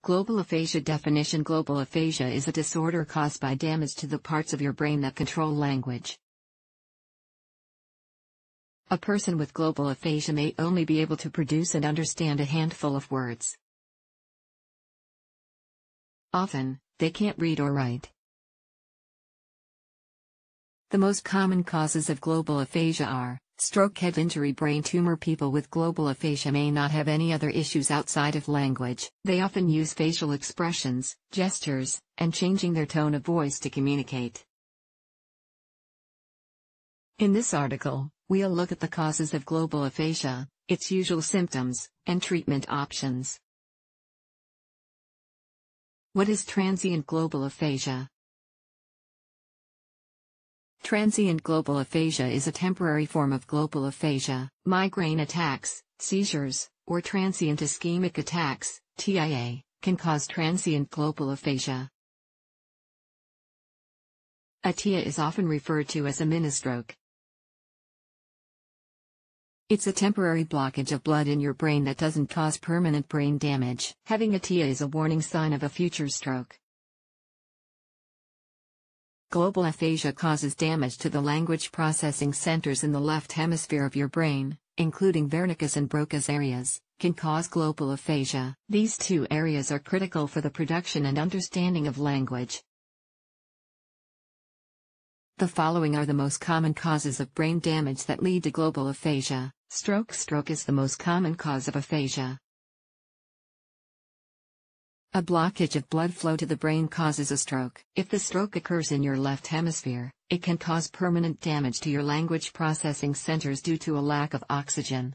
Global aphasia definition. Global aphasia is a disorder caused by damage to the parts of your brain that control language. A person with global aphasia may only be able to produce and understand a handful of words. Often, they can't read or write. The most common causes of global aphasia are strokehead, injury brain, tumor. People with global aphasia may not have any other issues outside of language. They often use facial expressions, gestures, and changing their tone of voice to communicate. In this article, we'll look at the causes of global aphasia, its usual symptoms, and treatment options. What is transient global aphasia? Transient global aphasia is a temporary form of global aphasia. Migraine attacks, seizures, or transient ischemic attacks, TIA, can cause transient global aphasia. A TIA is often referred to as a mini-stroke. It's a temporary blockage of blood in your brain that doesn't cause permanent brain damage. Having a TIA is a warning sign of a future stroke. Global aphasia causes damage to the language processing centers in the left hemisphere of your brain, including Wernicke's and Broca's areas, can cause global aphasia. These two areas are critical for the production and understanding of language. The following are the most common causes of brain damage that lead to global aphasia. Stroke. Stroke is the most common cause of aphasia. A blockage of blood flow to the brain causes a stroke. If the stroke occurs in your left hemisphere, it can cause permanent damage to your language processing centers due to a lack of oxygen.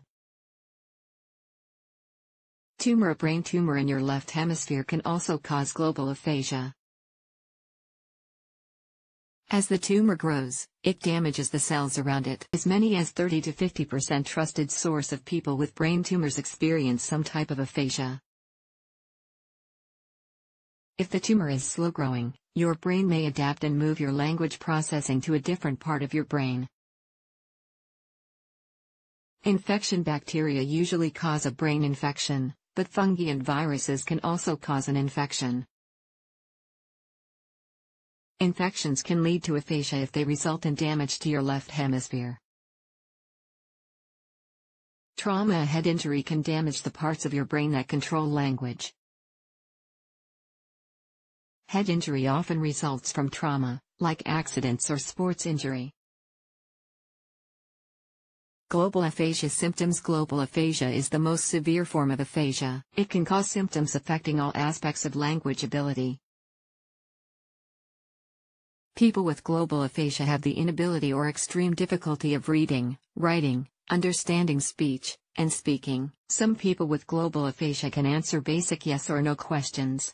Tumor. A brain tumor in your left hemisphere can also cause global aphasia. As the tumor grows, it damages the cells around it. As many as 30 to 50% trusted source of people with brain tumors experience some type of aphasia. If the tumor is slow-growing, your brain may adapt and move your language processing to a different part of your brain. Infection. Bacteria usually cause a brain infection, but fungi and viruses can also cause an infection. Infections can lead to aphasia if they result in damage to your left hemisphere. Trauma. A head injury can damage the parts of your brain that control language. Head injury often results from trauma, like accidents or sports injury. Global aphasia symptoms. Global aphasia is the most severe form of aphasia. It can cause symptoms affecting all aspects of language ability. People with global aphasia have the inability or extreme difficulty of reading, writing, understanding speech, and speaking. Some people with global aphasia can answer basic yes or no questions.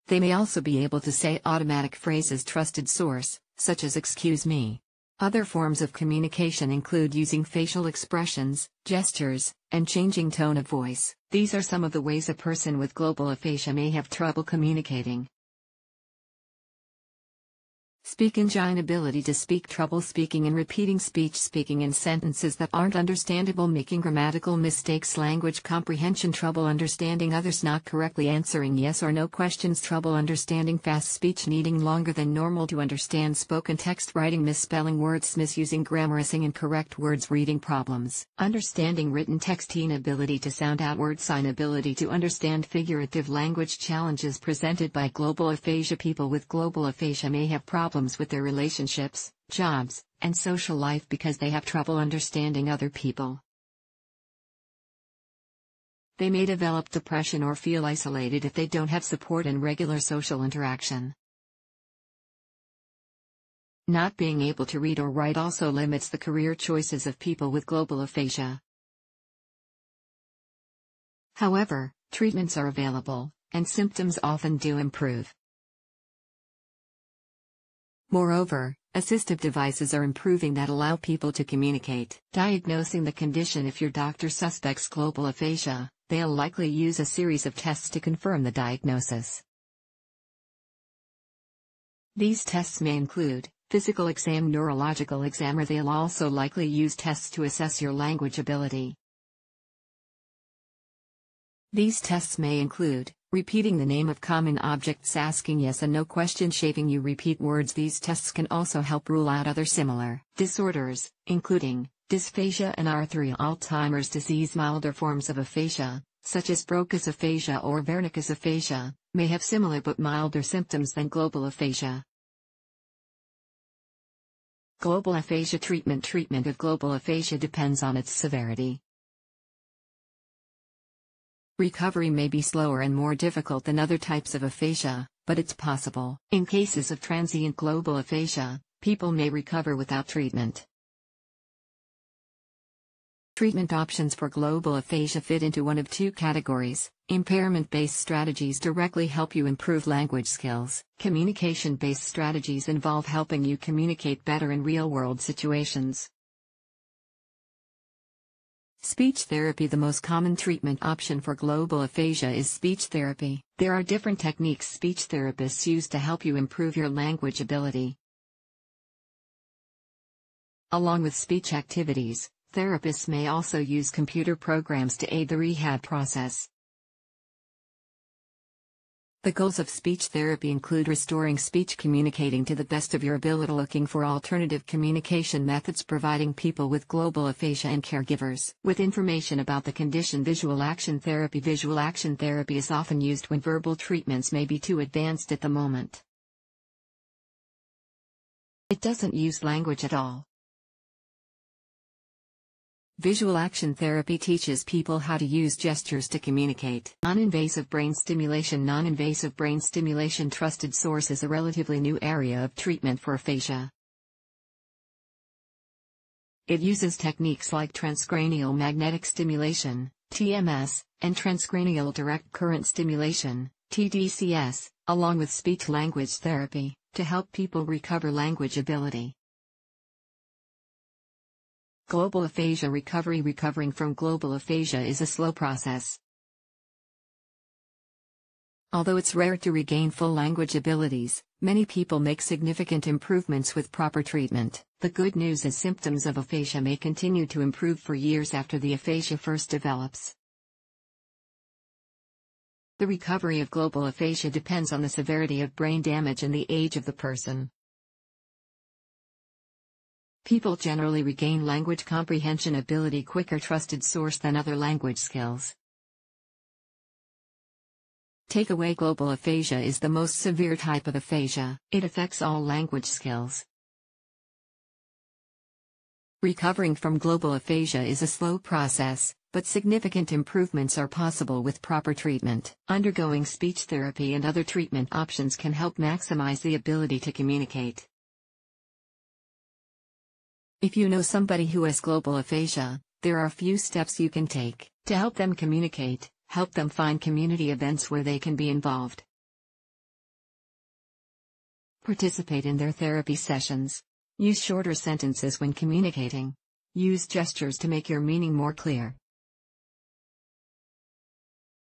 They may also be able to say automatic phrases trusted source, such as excuse me. Other forms of communication include using facial expressions, gestures, and changing tone of voice. These are some of the ways a person with global aphasia may have trouble communicating. Speak engine. Ability to speak. Trouble speaking and repeating speech. Speaking in sentences that aren't understandable. Making grammatical mistakes. Language comprehension. Trouble understanding others. Not correctly answering yes or no questions. Trouble understanding fast speech. Needing longer than normal to understand spoken text. Writing. Misspelling words. Misusing grammar. Missing incorrect words. Reading problems. Understanding written text. Inability to sound out words. Inability to understand figurative language. Challenges presented by global aphasia. People with global aphasia may have problems with their relationships, jobs, and social life because they have trouble understanding other people. They may develop depression or feel isolated if they don't have support and regular social interaction. Not being able to read or write also limits the career choices of people with global aphasia. However, treatments are available, and symptoms often do improve. Moreover, assistive devices are improving that allow people to communicate. Diagnosing the condition. If your doctor suspects global aphasia, they'll likely use a series of tests to confirm the diagnosis. These tests may include physical exam, neurological exam. They'll also likely use tests to assess your language ability. These tests may include repeating the name of common objects, asking yes and no questions, shaping you repeat words. These tests can also help rule out other similar disorders, including dysphagia and arthria. Alzheimer's disease. Milder forms of aphasia, such as Broca's aphasia or Wernicke's aphasia, may have similar but milder symptoms than global aphasia. Global aphasia treatment. Treatment of global aphasia depends on its severity. Recovery may be slower and more difficult than other types of aphasia, but it's possible. In cases of transient global aphasia, people may recover without treatment. Treatment options for global aphasia fit into one of two categories. Impairment-based strategies directly help you improve language skills. Communication-based strategies involve helping you communicate better in real-world situations. Speech therapy. The most common treatment option for global aphasia is speech therapy. There are different techniques speech therapists use to help you improve your language ability. Along with speech activities, therapists may also use computer programs to aid the rehab process. The goals of speech therapy include restoring speech, communicating to the best of your ability, looking for alternative communication methods, providing people with global aphasia and caregivers with information about the condition. Visual action therapy. Visual action therapy is often used when verbal treatments may be too advanced at the moment. It doesn't use language at all. Visual action therapy teaches people how to use gestures to communicate. Non-invasive brain stimulation. Non-invasive brain stimulation. Trusted source is a relatively new area of treatment for aphasia. It uses techniques like transcranial magnetic stimulation, TMS, and transcranial direct current stimulation, TDCS, along with speech-language therapy, to help people recover language ability. Global aphasia recovery. Recovering from global aphasia is a slow process. Although it's rare to regain full language abilities, many people make significant improvements with proper treatment. The good news is symptoms of aphasia may continue to improve for years after the aphasia first develops. The recovery of global aphasia depends on the severity of brain damage and the age of the person. People generally regain language comprehension ability quicker. Trusted source than other language skills. Takeaway. Global aphasia is the most severe type of aphasia. It affects all language skills. Recovering from global aphasia is a slow process, but significant improvements are possible with proper treatment. Undergoing speech therapy and other treatment options can help maximize the ability to communicate. If you know somebody who has global aphasia, there are a few steps you can take to help them communicate. Help them find community events where they can be involved. Participate in their therapy sessions. Use shorter sentences when communicating. Use gestures to make your meaning more clear.